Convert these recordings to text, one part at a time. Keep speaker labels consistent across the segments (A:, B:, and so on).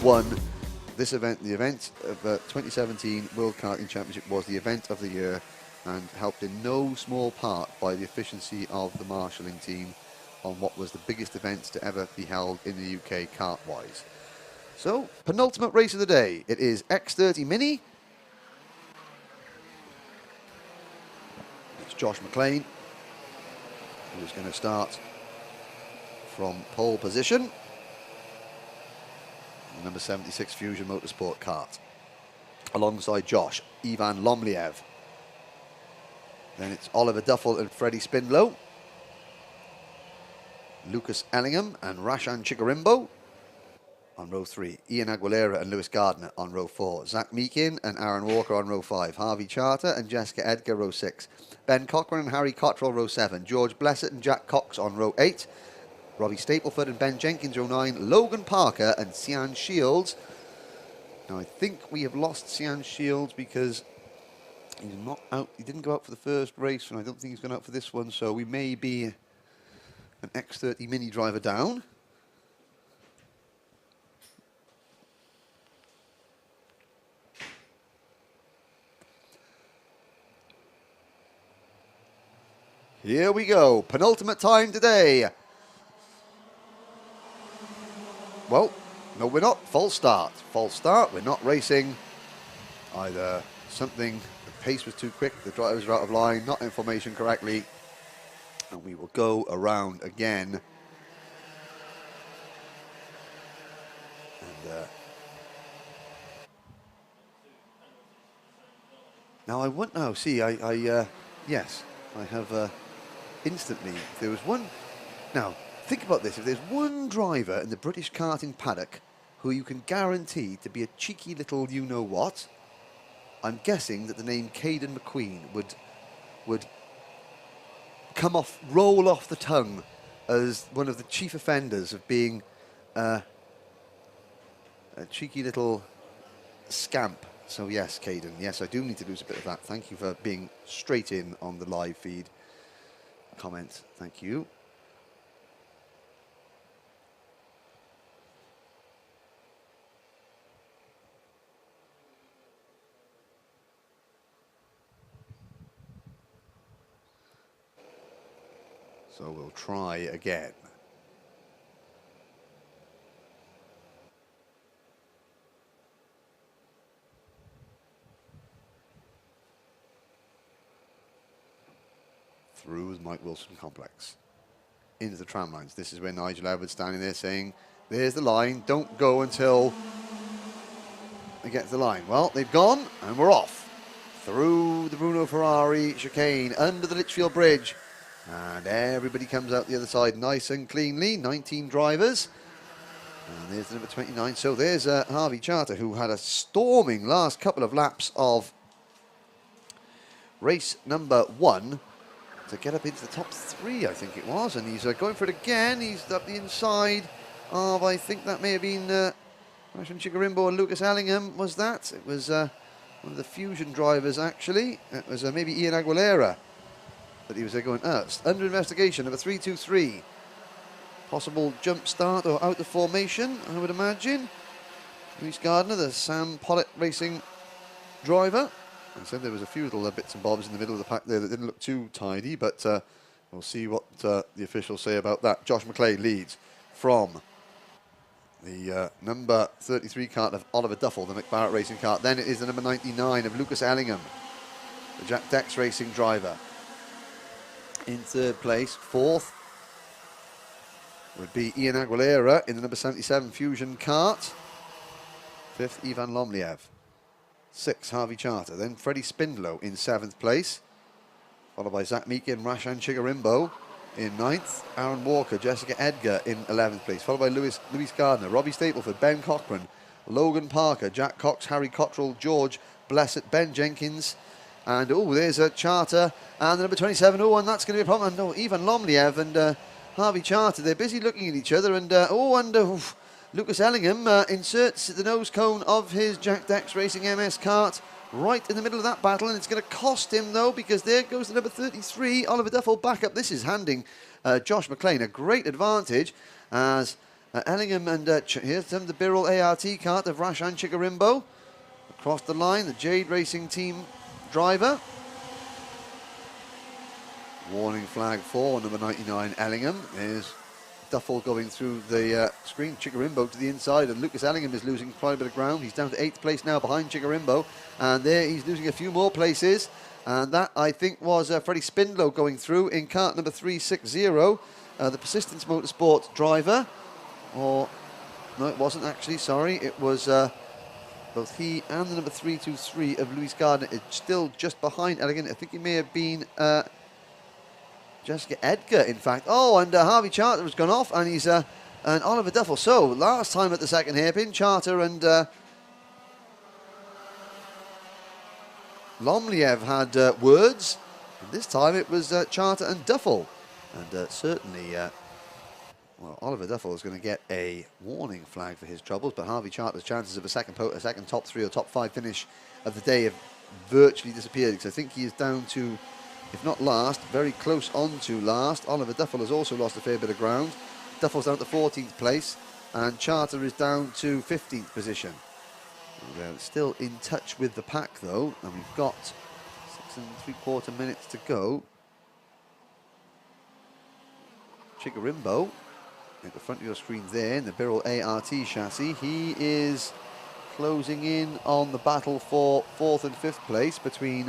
A: Won this event. The event of 2017 World Karting Championship was the event of the year and helped in no small part by the efficiency of the marshalling team on what was the biggest event to ever be held in the UK kart-wise. So, penultimate race of the day. It is X30 Mini. It's Josh McLean who's going to start from pole position. Number 76 Fusion Motorsport kart. Alongside Josh, Ivan Lomliev. Then it's Oliver Duffel and Freddie Spindlow. Lucas Ellingham and Rashan Chikarimbo on row 3. Ian Aguilera and Lewis Gardner on row 4. Zach Meakin and Aaron Walker on row 5. Harvey Charter and Jessica Edgar row 6. Ben Cochran and Harry Cottrell row 7. George Blessett and Jack Cox on row 8. Robbie Stapleford and Ben Jenkins, row 9. Logan Parker and Sian Shields. Now, I think we have lost Sian Shields because he's not out. He didn't go out for the first race, and I don't think he's gone out for this one. So we may be an X30 Mini driver down. Here we go. Penultimate time today. Well, no, we're not. False start. False start. We're not racing. Either something, the pace was too quick, the drivers are out of line, not information correctly. And we will go around again. And now I want, oh, see, yes, I have instantly, there was one, now, think about this. If there's one driver in the British karting paddock who you can guarantee to be a cheeky little you-know-what, I'm guessing that the name Caden McQueen would come off, roll off the tongue as one of the chief offenders of being a cheeky little scamp. So yes, Caden, yes, I do need to lose a bit of that. Thank you for being straight in on the live feed comment. Thank you. So we'll try again. Through the Mike Wilson complex. Into the tram lines. This is where Nigel Edwards standing there saying, there's the line, don't go until they get to the line. Well, they've gone and we're off. Through the Bruno Ferrari chicane, under the Litchfield Bridge. And everybody comes out the other side nice and cleanly. 19 drivers. And there's the number 29. So there's Harvey Charter, who had a storming last couple of laps of race number 1 to get up into the top 3, I think it was. And he's going for it again. He's up the inside of, I think that may have been Rashan Chikarimbo and Lucas Ellingham, was that? It was one of the Fusion drivers, actually. It was maybe Ian Aguilera. But he was there going, under investigation, number 323. Possible jump start or out of formation, I would imagine. Luis Gardner, the Sam Pollitt Racing driver. I said there was a few little bits and bobs in the middle of the pack there that didn't look too tidy, but we'll see what the officials say about that. Josh McLean leads from the number 33 kart of Oliver Duffel, the McBarrett Racing kart. Then it is the number 99 of Lucas Ellingham, the Jack Dex Racing driver. In third place. Fourth would be Ian Aguilera in the number 77 Fusion kart. Fifth, Ivan Lomliev. Sixth, Harvey Charter. Then Freddie Spindlow in 7th place. Followed by Zach Meakin, Rashan Chikarimbo in 9th. Aaron Walker, Jessica Edgar in 11th place. Followed by Lewis Gardner, Robbie Stapleford, Ben Cochran, Logan Parker, Jack Cox, Harry Cottrell, George Blessett, Ben Jenkins. And, oh, there's a Charter and the number 27. Oh, and that's going to be a problem. And, oh, Ivan Lomliev and Harvey Charter, they're busy looking at each other. And, Lucas Ellingham inserts the nose cone of his Jack Dex Racing MS kart right in the middle of that battle, and it's going to cost him, though, because there goes the number 33, Oliver Duffel, back up. This is handing Josh McLean a great advantage as Ellingham and here's the Birrell ART kart of Rashan Chigarimbo. Across the line, the Jade Racing Team driver. Warning flag for number 99, Ellingham. There's Duffel going through the screen. Chigarimbo to the inside, and Lucas Ellingham is losing quite a bit of ground. He's down to 8th place now behind Chigarimbo, and there he's losing a few more places. And that, I think, was Freddie Spindlow going through in kart number 360, the Persistence Motorsport driver. Or, no, it wasn't actually, sorry. It was both he and the number 323 of Luis Gardner. It's still just behind Ellingham. I think he may have been Jessica Edgar, in fact. Oh, and Harvey Charter has gone off, and he's and Oliver Duffel. So, last time at the second hairpin, Charter and Lomliev had words. And this time it was Charter and Duffel. And certainly, well, Oliver Duffel is going to get a warning flag for his troubles, but Harvey Charter's chances of a second top 3 or top 5 finish of the day have virtually disappeared, because I think he is down to, if not last, very close on to last. Oliver Duffel has also lost a fair bit of ground. Duffel's down to 14th place, and Charter is down to 15th position. We're still in touch with the pack, though, and we've got 6 3/4 minutes to go. Chigarimbo at the front of your screen there in the Birrell ART chassis. He is closing in on the battle for 4th and 5th place between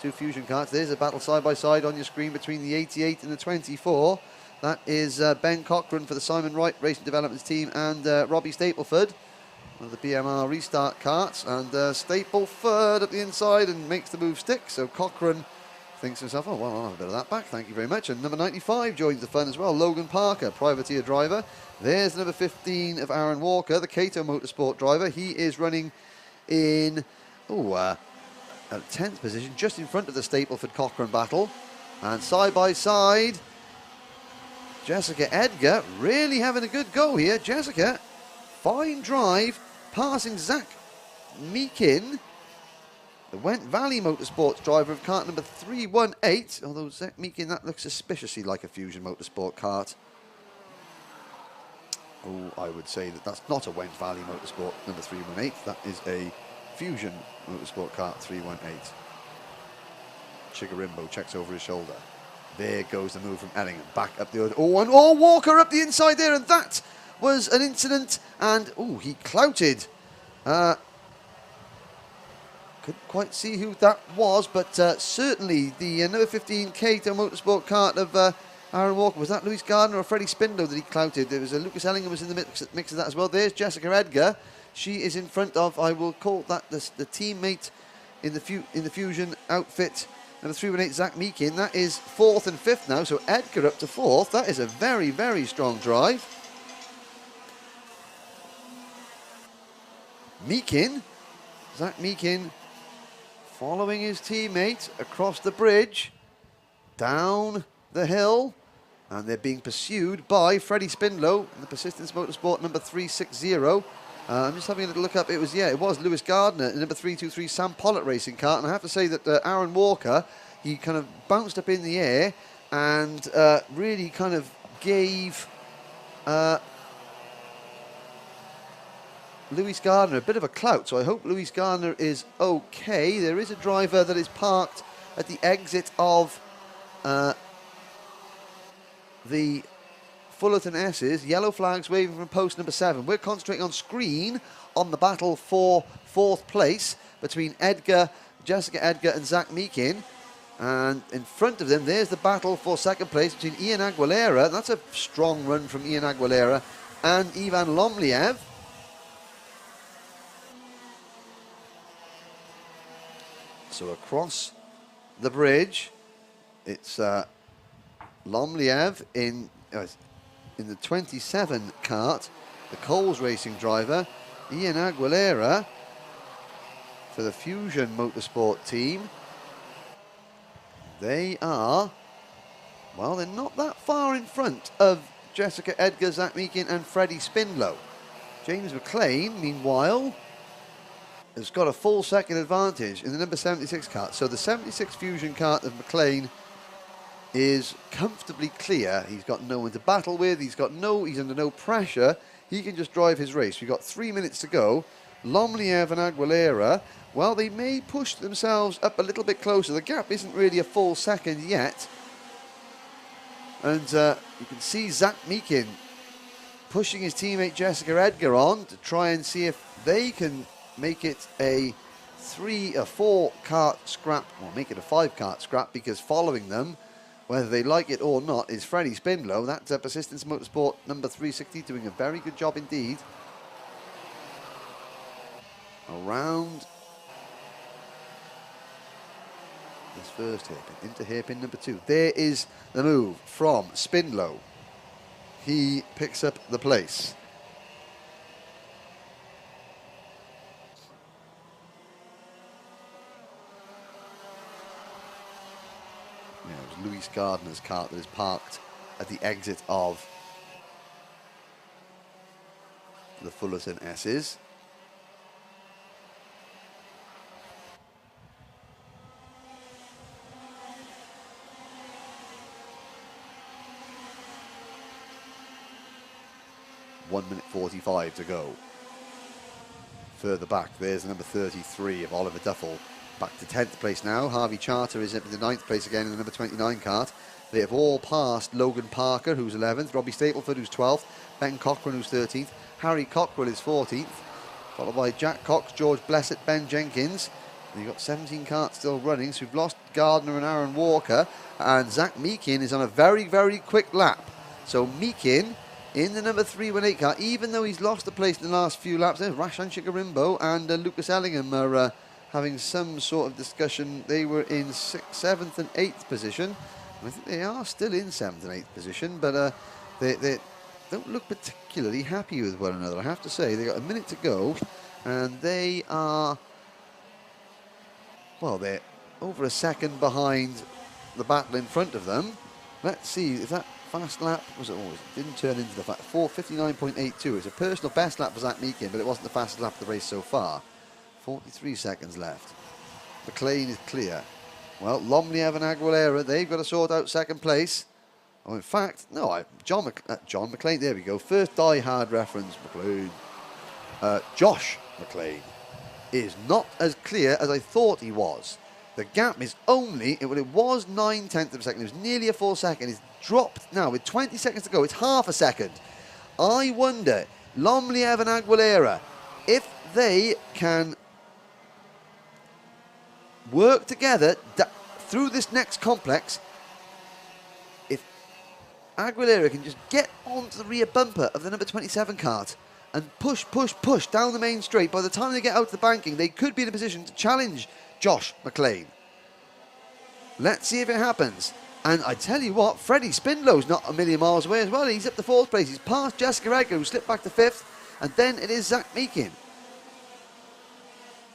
A: two Fusion karts. There's a battle side by side on your screen between the 88 and the 24. That is Ben Cochran for the Simon Wright Racing Developments team and Robbie Stapleford, one of the BMR restart karts. And Stapleford at the inside and makes the move stick. So Cochran thinks to himself, oh, well, I'll have a bit of that back, thank you very much. And number 95 joins the fun as well, Logan Parker, privateer driver. There's number 15 of Aaron Walker, the Cato Motorsport driver. He is running in, at 10th position, just in front of the Stapleford-Cochrane battle. And side by side, Jessica Edgar really having a good go here. Jessica, fine drive, passing Zach Meakin, the Went Valley Motorsports driver of kart number 318. Although Zach Meakin, that looks suspiciously like a Fusion Motorsport kart. Oh, I would say that that's not a Went Valley Motorsport number 318. That is a Fusion Motorsport kart 318. Chigarimbo checks over his shoulder. There goes the move from Ellingham. Back up the other. Oh, and Walker up the inside there, and that was an incident. And he clouted. Couldn't quite see who that was, but certainly the number 15 Cato Motorsport kart of Aaron Walker. Was that Luis Gardner or Freddie Spindlow that he clouted? There was Lucas Ellingham was in the mix of that as well. There's Jessica Edgar. She is in front of, I will call that the teammate in the Fusion outfit, number 318, Zach Meakin. That is 4th and 5th now, so Edgar up to 4th. That is a very, very strong drive. Meakin, Zach Meakin, following his teammate across the bridge, down the hill, and they're being pursued by Freddie Spindlow in the Persistence Motorsport number 360. I'm just having a little look up. It was Lewis Gardner in number 323 Sam Pollitt racing kart, and I have to say that Aaron Walker, he kind of bounced up in the air and really kind of gave Luis Gardner a bit of a clout, so I hope Luis Gardner is okay. There is a driver that is parked at the exit of the Fullerton S's. Yellow flags waving from post number 7. We're concentrating on screen on the battle for 4th place between Jessica Edgar and Zach Meakin. And in front of them, there's the battle for 2nd place between Ian Aguilera. That's a strong run from Ian Aguilera and Ivan Lomliev. So across the bridge, it's Lomliev in the 27 kart, the Coles Racing driver, Ian Aguilera for the Fusion Motorsport team. They are, well, they're not that far in front of Jessica Edgar, Zach Meakin and Freddie Spindlow. James McLean, meanwhile, has got a full second advantage in the number 76 kart. So the 76 Fusion kart of McLean is comfortably clear. He's got no one to battle with. He's under no pressure. He can just drive his race. We've got 3 minutes to go. Lomliev and Aguilera, well, they may push themselves up a little bit closer. The gap isn't really a full second yet. And you can see Zach Meakin pushing his teammate Jessica Edgar on to try and see if they can make it a 3 or 4 kart scrap, or make it a 5 kart scrap, because following them, whether they like it or not, is Freddie Spindlow. That's Persistence Motorsport number 360, doing a very good job indeed. Around this first hairpin, into hairpin number 2. There is the move from Spindlow. He picks up the place. Yeah, it was Luis Gardner's kart that is parked at the exit of the Fullerton S's. One minute 45 to go. Further back, there's the number 33 of Oliver Duffel. Back to 10th place now. Harvey Charter is up in the 9th place again in the number 29 kart. They have all passed Logan Parker, who's 11th, Robbie Stapleford, who's 12th, Ben Cochran, who's 13th, Harry Cockrell is 14th, followed by Jack Cox, George Blessett, Ben Jenkins. And you've got 17 karts still running, so we've lost Gardner and Aaron Walker, and Zach Meakin is on a very, very quick lap. So Meakin in the number 318 car, even though he's lost the place in the last few laps. There's Rashan Chikarimbo and Lucas Ellingham are having some sort of discussion. They were in 6th, 7th and 8th position. And I think they are still in 7th and 8th position, but they don't look particularly happy with one another, I have to say. They've got a minute to go, and they are, well, they're over a second behind the battle in front of them. Let's see if that fast lap was it always. It didn't turn into the 4:59.82. It's a personal best lap for Zach Meakin, but it wasn't the fastest lap of the race so far. 43 seconds left. McLean is clear. Well, Lomliev and Aguilera, they've got to sort out second place. Oh, in fact, no, John McLean, there we go. First die-hard reference, McLean. Josh McLean is not as clear as I thought he was. The gap is only, it was 9/10 of a second. It was nearly a full second. It's dropped now with 20 seconds to go. It's half a second. I wonder, Lomliev and Aguilera, if they can work together through this next complex, if Aguilera can just get onto the rear bumper of the number 27 kart and push down the main straight, by the time they get out to the banking, they could be in a position to challenge Josh McLean. Let's see if it happens. And I tell you what, Freddie Spindlow's not a million miles away as well. He's up to 4th place. He's passed Jessica Edgar, who slipped back to 5th. And then it is Zach Meakin.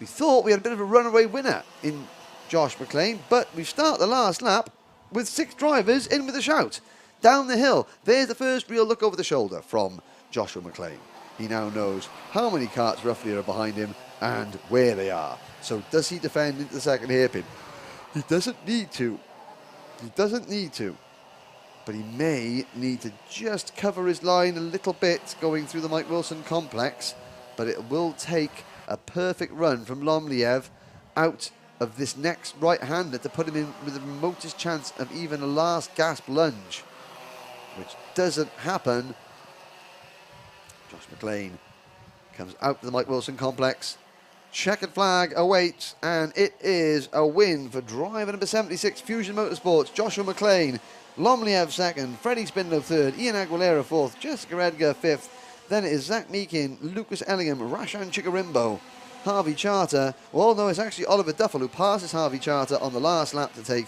A: We thought we had a bit of a runaway winner in Josh McLean, but we start the last lap with 6 drivers in with a shout. Down the hill, there's the first real look over the shoulder from Joshua McLean. He now knows how many karts roughly are behind him and where they are. So does he defend into the second hairpin? He doesn't need to. He doesn't need to. But he may need to just cover his line a little bit going through the Mike Wilson complex. But it will take a perfect run from Lomliev out of this next right-hander to put him in with the remotest chance of even a last gasp lunge, which doesn't happen. Josh McLean comes out to the Mike Wilson complex. Checkered flag awaits, and it is a win for driver number 76, Fusion Motorsports, Joshua McLean. Lomliev second, Freddie Spindlow third, Ian Aguilera fourth, Jessica Edgar fifth. Then it is Zach Meakin, Lucas Ellingham, Rashan Chikarimbo, Harvey Charter. Well, no, it's actually Oliver Duffel who passes Harvey Charter on the last lap to take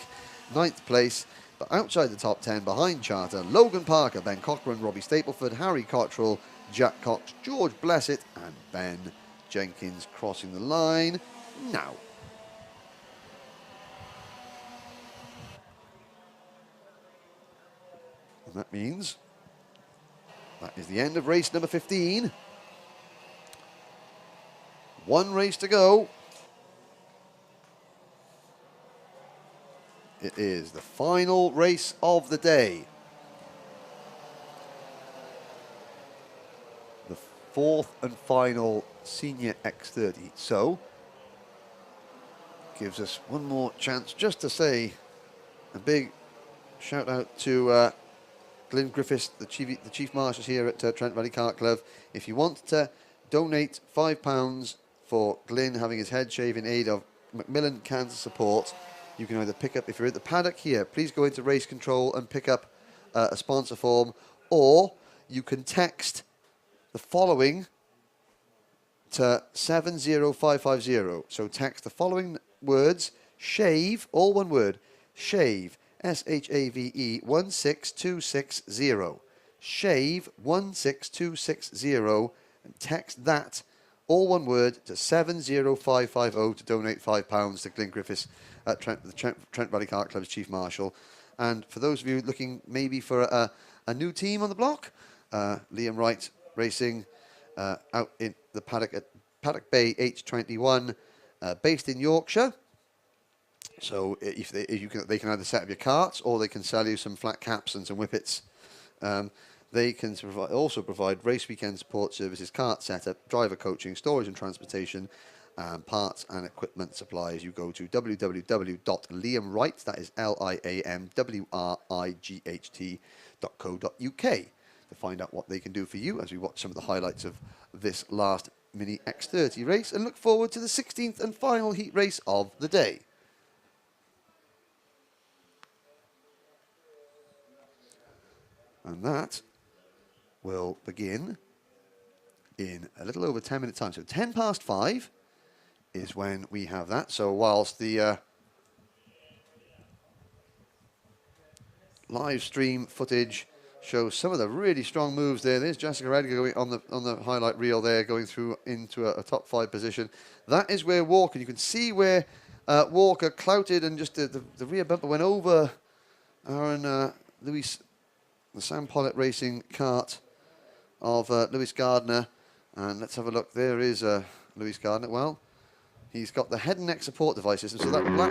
A: 9th place. But outside the top 10, behind Charter, Logan Parker, Ben Cochran, Robbie Stapleford, Harry Cottrell, Jack Cox, George Blessett, and Ben Jenkins crossing the line now. And that means that is the end of race number 15. One race to go. It is the final race of the day. The fourth and final senior X30. So, gives us one more chance just to say a big shout out to Glyn Griffiths, the chief marshals here at Trent Valley Kart Club. If you want to donate £5 for Glyn having his head shaved in aid of Macmillan Cancer Support, you can either pick up, if you're at the paddock here, please go into race control and pick up a sponsor form, or you can text the following to 70550. So text the following words: shave, all one word, shave, SHAVE 16260. Shave 16260, and text that, all one word, to 70550 to donate £5 to Glyn Griffiths at the Trent Valley Kart Club's Chief Marshal. And for those of you looking maybe for a new team on the block, Liam Wright Racing out in the paddock at Paddock Bay H21, based in Yorkshire. So if they can either set up your carts, or they can sell you some flat caps and some whippets. They can also provide race weekend support services, kart setup, driver coaching, storage and transportation, parts and equipment supplies. You go to www.liamwright, that is LIAMWRIGHT.co.uk to find out what they can do for you, as we watch some of the highlights of this last mini X30 race and look forward to the 16th and final heat race of the day. And that will begin in a little over 10 minutes time. So 10 past 5 is when we have that. So whilst the live stream footage shows some of the really strong moves there. There's Jessica Edgar going on the highlight reel there, going through into a top 5 position. That is where Walker, you can see where Walker clouted, and just the rear bumper went over Aaron Lewis, the Sam Pollitt Racing kart of Lewis Gardner. And let's have a look. There is Lewis Gardner. Well, he's got the head and neck support devices, and so that black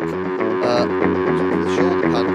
A: shoulder pad